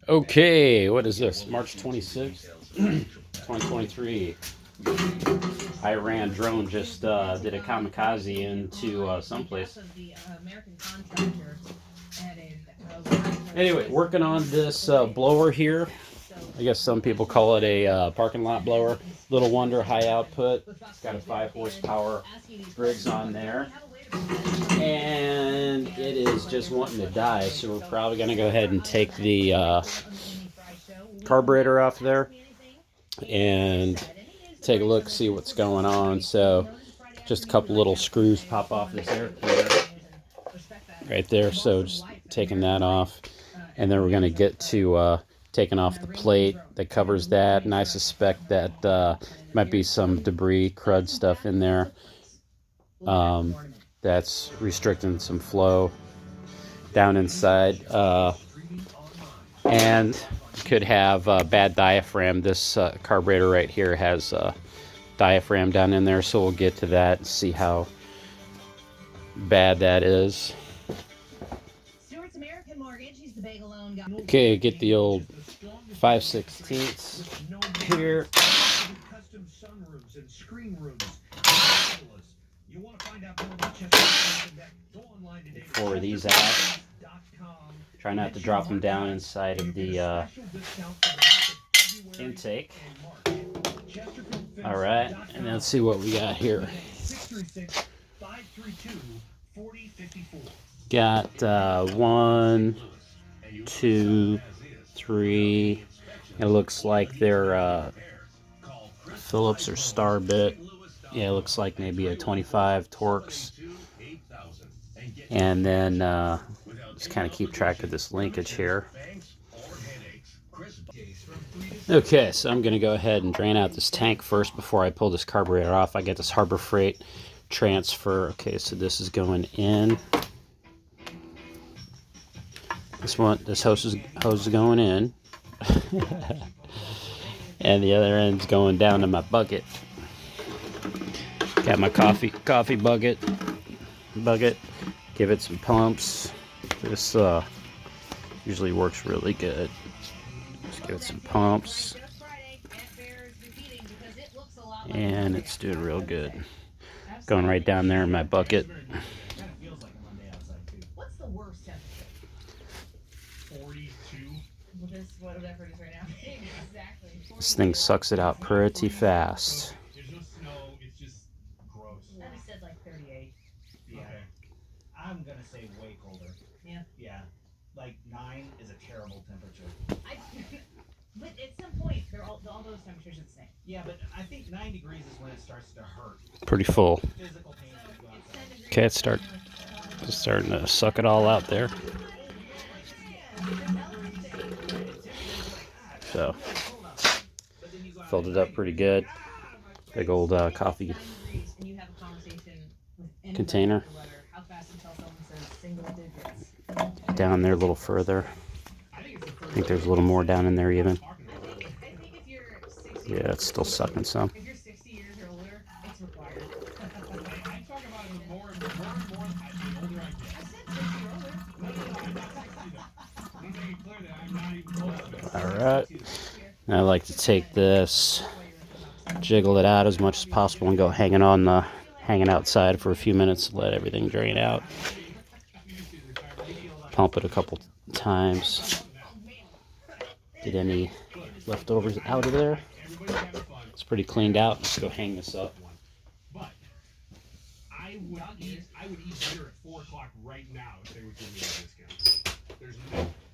Okay, what is this? March 26th, 2023. Iran drone just did a kamikaze into someplace. Anyway, working on this blower here. I guess some people call it a parking lot blower. Little Wonder high output. It's got a 5 horsepower Briggs on there. And it is just wanting to die, so we're probably going to go ahead and take the carburetor off there and take a look, see what's going on. So just a couple little screws pop off this air cleaner right there, so just taking that off, and then we're going to get to taking off the plate that covers that, and I suspect that might be some debris, crud stuff in there that's restricting some flow down inside, and could have a bad diaphragm. This carburetor right here has a diaphragm down in there, so we'll get to that and see how bad that is. Okay, get the old 5/16 here. Pour these out. Try not to drop them down inside of the intake. All right, and let's see what we got here. Got 1, 2, 3. It looks like they're Phillips or Star bit. Yeah, it looks like maybe a 25 Torx. And then just kind of keep track of this linkage here. Okay, so I'm going to go ahead and drain out this tank first before I pull this carburetor off. I get this Harbor Freight transfer. Okay, so this is going in. This hose is going in. And the other end's going down to my bucket. Got my coffee bucket. Give it some pumps. This usually works really good. Just give it some pumps. And it's doing real good. Going right down there in my bucket. What's the worst temperature? 42. Whatever it is right now. Exactly. This thing sucks it out pretty fast. There's no snow, it's just gross. I said like 38. Yeah. Okay. I'm gonna say way colder. Yeah. Yeah. Like 9 is a terrible temperature. But at some point, all those temperatures are the same. Yeah, but I think 9 degrees is when it starts to hurt. Pretty full. Physical pain when you go outside. Okay, it's starting to suck it all out there. So filled it up pretty good. Big old coffee container. Down there a little further. I think there's a little more down in there even. Yeah, it's still sucking some. If you're 60 years or older, it's required. I'm talking about it more and more the older I get. Alright. I like to take this, jiggle it out as much as possible, and go hanging outside for a few minutes to let everything drain out. Pump it a couple times. Get any leftovers out of there. It's pretty cleaned out. Let's go hang this up. But I would eat dinner at 4 o'clock right now if they would give me a discount. There's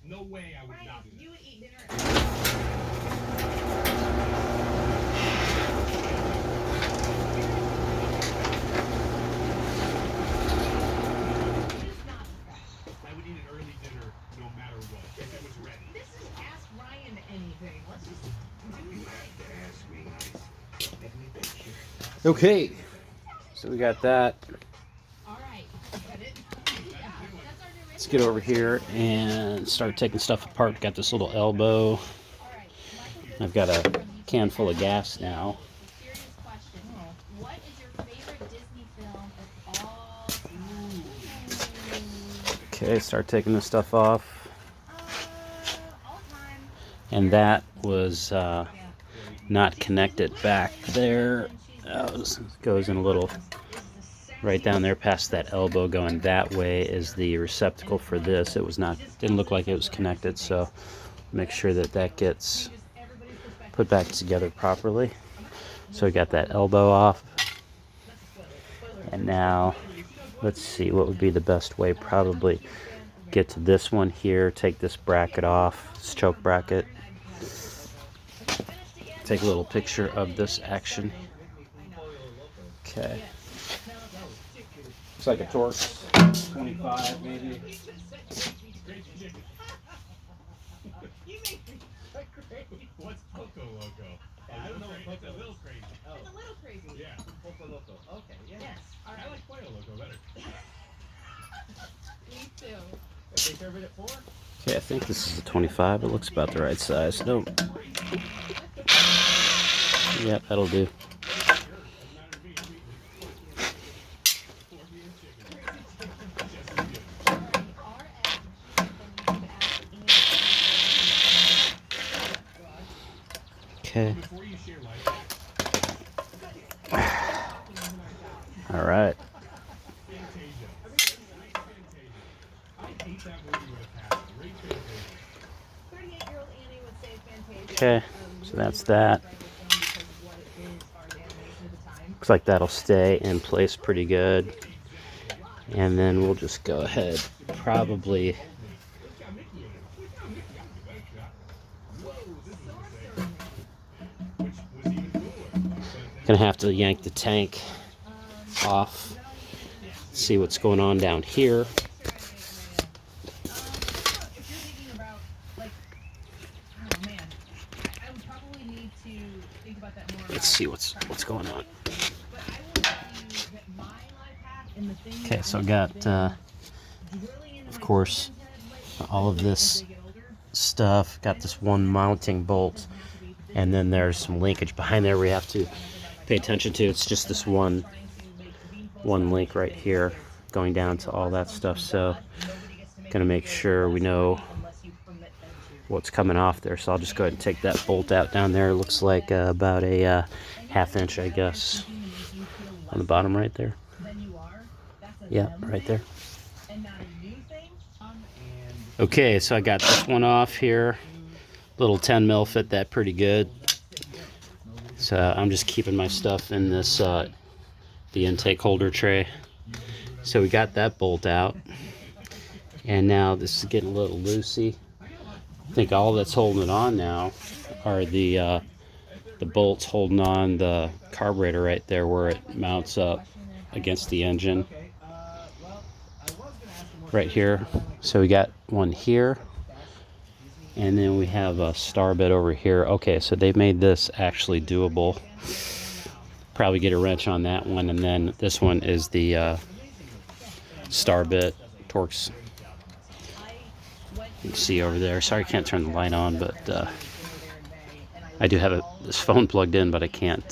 no way I would not do that. You would eat dinner I would eat an early dinner no matter what, if it was ready. This is Ask Ryan anything. Let's just do Okay. So we got that. All right. Let's get over here and start taking stuff apart. Got this little elbow. I've got a can full of gas now. Serious question. What is your favorite Disney film of all time? Okay, start taking this stuff off. and that was not connected back there. Goes in a little right down there past that elbow. Going that way is the receptacle for this. It was not, didn't look like it was connected, so make sure that that gets put back together properly. So we got that elbow off, and now let's see what would be the best way. Probably get to this one here, take this bracket off, this choke bracket, take a little picture of this action. Okay, looks like a Torx 25 maybe. What's Poco Loco? I don't know what It's a little crazy. Oh, It's a little crazy. Yeah, Poco Loco. Okay, yeah. Yes. All I right. like Pollo Loco better. Me too. If they serve it at 4, Okay, I think this is a 25. It looks about the right size. Nope. Yep, that'll do. Okay. Before you share life, All right. Fantasia. I hate that movie with a passion. Rate Fantasia. 38-year-old Annie would say Fantasia. Okay, so that's that. Because of what it is, our animation at the time. Looks like that'll stay in place pretty good. And then we'll just go ahead, probably gonna have to yank the tank off, see what's going on down here. If you're thinking about, like, oh man, I would probably need to think about that more. Let's see what's going on. But I will tell you that my life hack and the thing Okay, so I got of course all of this stuff, got this one mounting bolt, and then there's some linkage behind there we have to pay attention to. It's just this one link right here going down to all that stuff, so gonna make sure we know what's coming off there. So I'll just go ahead and take that bolt out down there. It looks like about a ½ inch, I guess, on the bottom right there. Yeah, right there. Okay, so I got this one off here. Little 10 mil fit that pretty good. So I'm just keeping my stuff in this the intake holder tray. So we got that bolt out, and now this is getting a little loosey. I think all that's holding it on now are the bolts holding on the carburetor right there where it mounts up against the engine right here. So we got one here, and then we have a star bit over here. Okay, so they've made this actually doable. Probably get a wrench on that one, and then this one is the star bit Torx. You can see over there. Sorry, I can't turn the light on, but I do have this phone plugged in, but I can't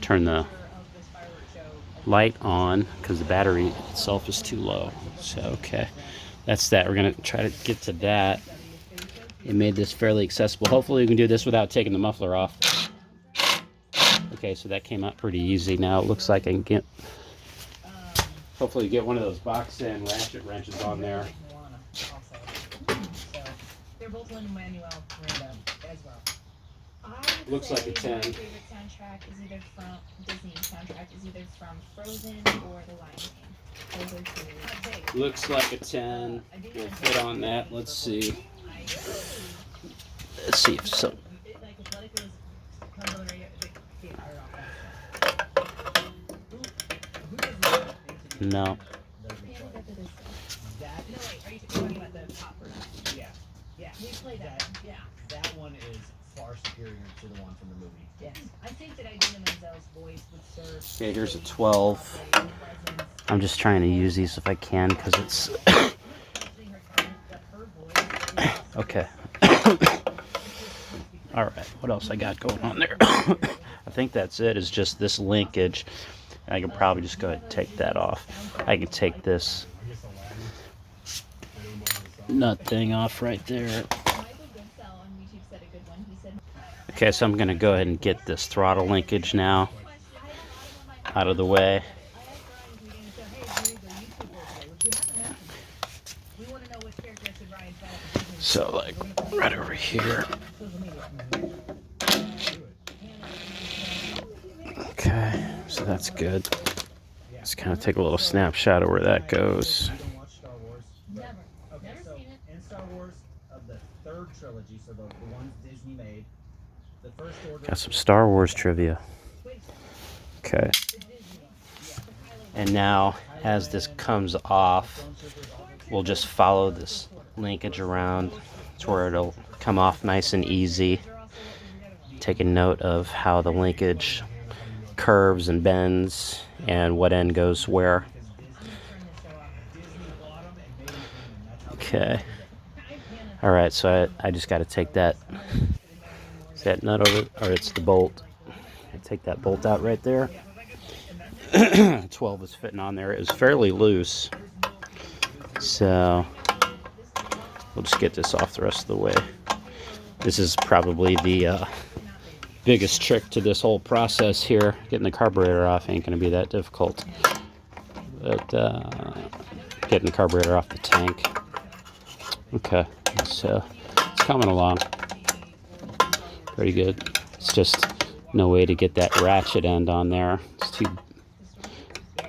turn the light on because the battery itself is too low. So okay, that's that. We're gonna try to get to that. It made this fairly accessible. Hopefully we can do this without taking the muffler off. Okay, so that came out pretty easy. Now it looks like I can get, hopefully get one of those box end ratchet wrenches on there. They're both Lin-Manuel Miranda as well. Looks like a 10. My favorite soundtrack is either from Disney soundtrack is either from Frozen or The Lion King. Those are two. Looks like a 10. We'll fit on that. Let's see. Let's see if so. No. That one is far superior to the one from the movie. Yes, I think that Idina Menzel's voice would serve. Okay, here's a 12. I'm just trying to use these if I can because it's okay. All right, what else I got going on there? I think that's it. Is just this linkage. I can probably just go ahead and take that off. I can take this nut thing off right there. Michael Goodcell on Okay, so I'm gonna go ahead and get this throttle linkage now out of the way. So like right over here. Okay, so that's good. Let's kind of take a little snapshot of where that goes. You don't watch Star Wars? Never. Okay, Never so seen it. in Star Wars, of the third trilogy, so the ones Disney made, the First Order. Got some Star Wars trivia. Okay. And now, as this comes off, we'll just follow this linkage around to where it'll come off nice and easy. Taking note of how the linkage curves and bends and what end goes where. Okay. All right, so I just got to take that nut over, or it's the bolt. I take that bolt out right there. 12 is fitting on there. It was fairly loose, so we'll just get this off the rest of the way. This is probably the biggest trick to this whole process here. Getting the carburetor off ain't going to be that difficult, but getting the carburetor off the tank. Okay, so it's coming along pretty good. It's just no way to get that ratchet end on there.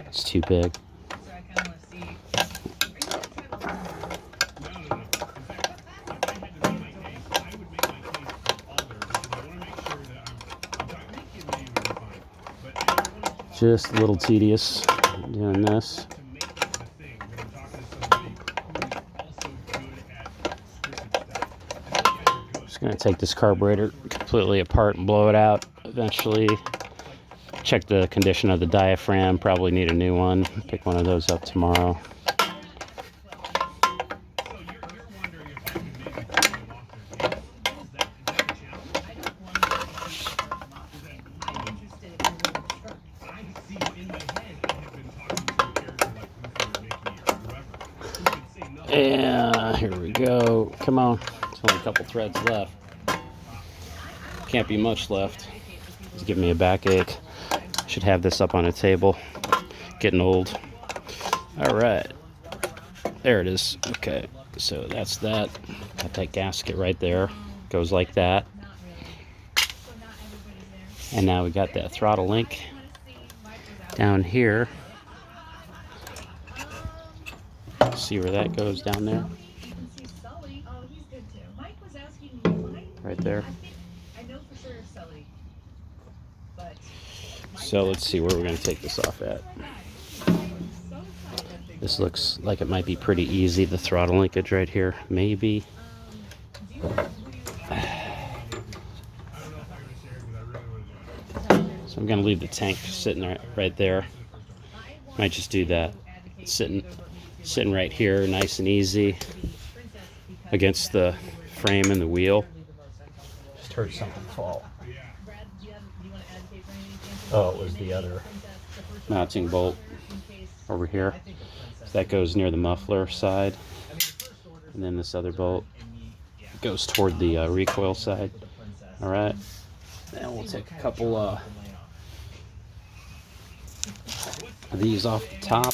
It's too big. Just a little tedious doing this. Just gonna take this carburetor completely apart and blow it out eventually. Check the condition of the diaphragm, probably need a new one. Pick one of those up tomorrow. Yeah, here we go. Come on, there's only a couple threads left. Can't be much left. It's giving me a backache. Should have this up on a table. Getting old. All right, there it is. Okay, so that's that. Got that gasket right there. Goes like that. And now we got that throttle link down here. See where that goes down there? Right there. So let's see where we're going to take this off at. This looks like it might be pretty easy, the throttle linkage right here. Maybe. So I'm going to leave the tank sitting right there. Might just do that. Sitting right here, nice and easy against the frame and the wheel. Just heard something fall. Oh, it was the other mounting bolt over here. So that goes near the muffler side. And then this other bolt goes toward the recoil side. All right. Then we'll take a couple of these off the top.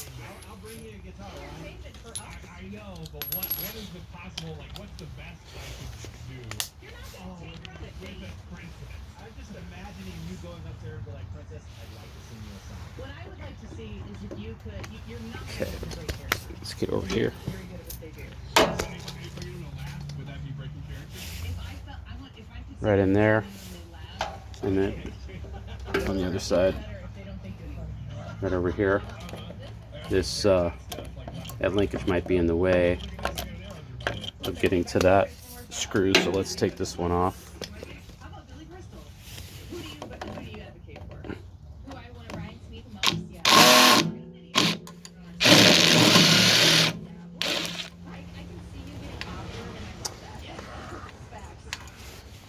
Okay, let's get over here. Right in there, and then on the other side, right over here. This that linkage might be in the way of getting to that screw, so let's take this one off.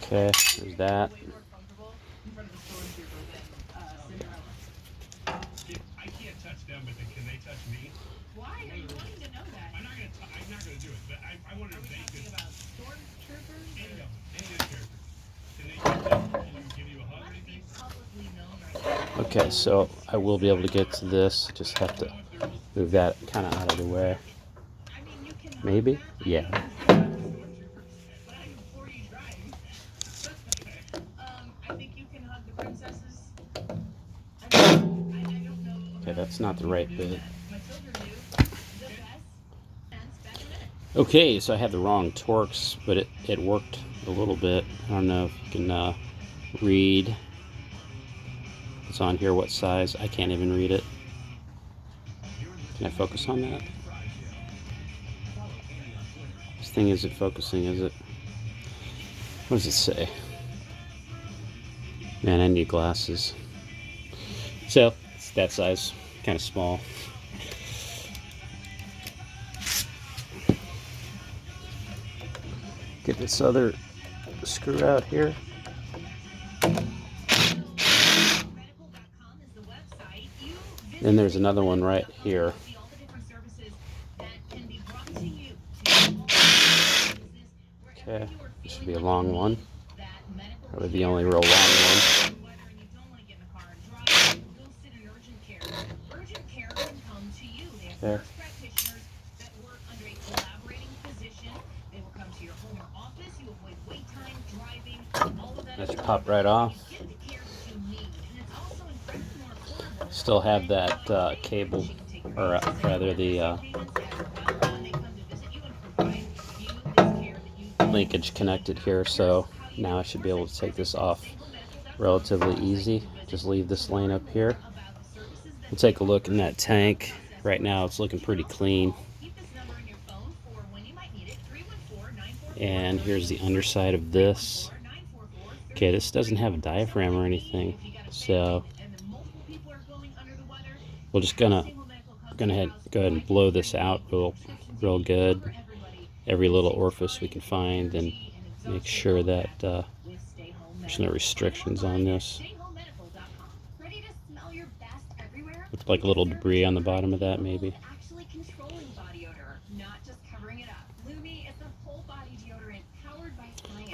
Okay, there's that. I can't touch them, but can they touch me? Why are you wanting to know that? I'm not gonna do it, but I wanted to make it. Stormtroopers? Any of the characters. Can they touch them? Okay, so I will be able to get to this. Just have to move that kind of out of the way. Maybe? Yeah. Okay, that's not the right bit. Okay, so I had the wrong Torx, but it worked a little bit. I don't know if you can read. It's on here what size. I can't even read it. Can I focus on that? This thing isn't focusing, is it? What does it say? Man, I need glasses. So, it's that size. Kind of small. Get this other screw out here. Then there's another one right here. Okay, this should be a long one. Probably the only real long one. There. That should pop right off. Still have that cable, or rather the linkage connected here, so now I should be able to take this off relatively easy. Just leave this lane up here. We'll take a look in that tank. Right now it's looking pretty clean. And here's the underside of this. Okay, this doesn't have a diaphragm or anything, so we're just gonna go ahead and blow this out real good. Every little orifice we can find, and make sure that there's no restrictions on this. Looks like a little debris on the bottom of that, maybe.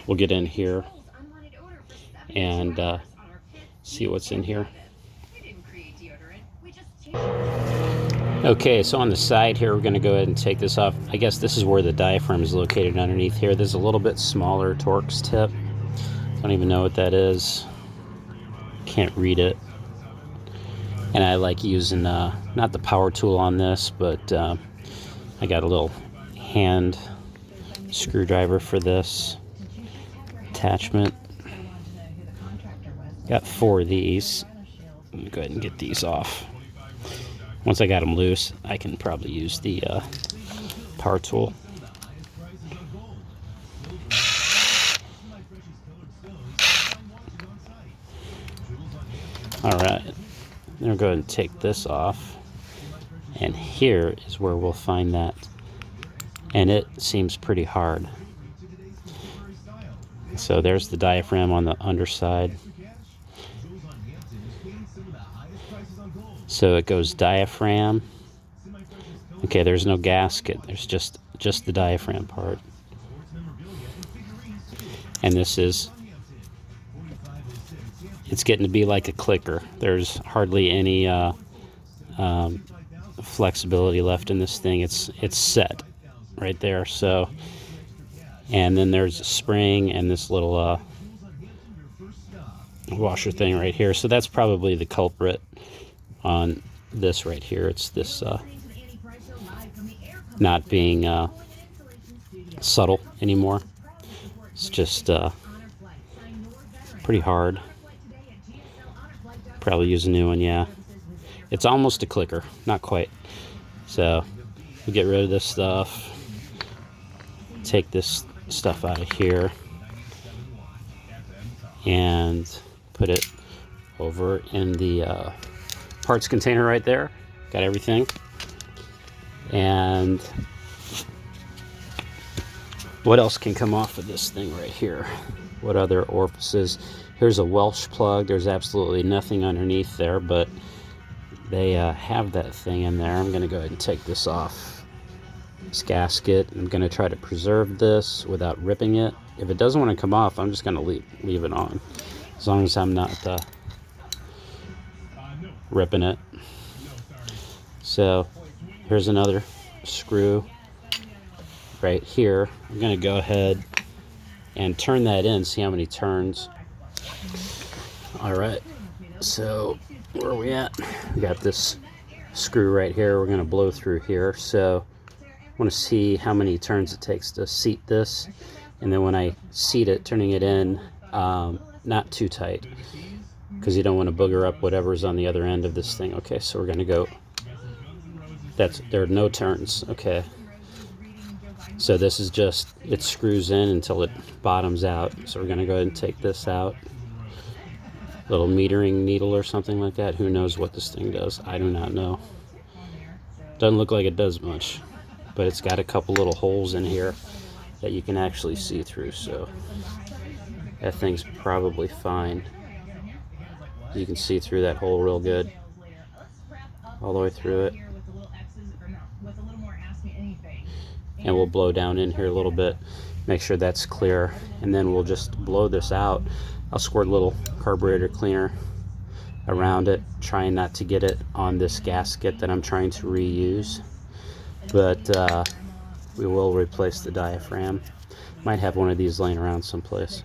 We'll get in here and see what's in here. Okay, so on the side here, we're going to go ahead and take this off. I guess this is where the diaphragm is located underneath here. There's a little bit smaller Torx tip. Don't even know what that is. Can't read it. And I like using, not the power tool on this, but I got a little hand screwdriver for this attachment. Got 4 of these. I'm gonna go ahead and get these off. Once I got them loose, I can probably use the power tool. Alright, then we'll go ahead and take this off. And here is where we'll find that. And it seems pretty hard. So there's the diaphragm on the underside. So it goes diaphragm. Okay, there's no gasket. There's just the diaphragm part. And this is, it's getting to be like a clicker. There's hardly any flexibility left in this thing. It's set right there. So, and then there's a spring and this little washer thing right here. So that's probably the culprit on this right here. It's this not being subtle anymore. It's just pretty hard. Probably use a new one, yeah. It's almost a clicker, not quite. So we get rid of this stuff. Take this stuff out of here and put it over in the parts container right there. Got everything. And what else can come off of this thing right here? What other orifices? Here's a Welsh plug. There's absolutely nothing underneath there, but they have that thing in there. I'm going to go ahead and take this off. This gasket. I'm going to try to preserve this without ripping it. If it doesn't want to come off, I'm just going to leave it on. As long as I'm not ripping it. So here's another screw right here. I'm going to go ahead and turn that in, see how many turns. All right, so where are we at? We got this screw right here. We're going to blow through here. So I want to see how many turns it takes to seat this. And then when I seat it, turning it in, not too tight, because you don't want to booger up whatever's on the other end of this thing. Okay, so we're going to go. There are no turns. Okay. So this is just, it screws in until it bottoms out. So we're going to go ahead and take this out. Little metering needle or something like that. Who knows what this thing does? I do not know. Doesn't look like it does much, but it's got a couple little holes in here that you can actually see through. So that thing's probably fine. You can see through that hole real good, all the way through it. And we'll blow down in here a little bit, make sure that's clear, and then we'll just blow this out. I'll squirt a little carburetor cleaner around it, trying not to get it on this gasket that I'm trying to reuse, but we will replace the diaphragm. Might have one of these laying around someplace.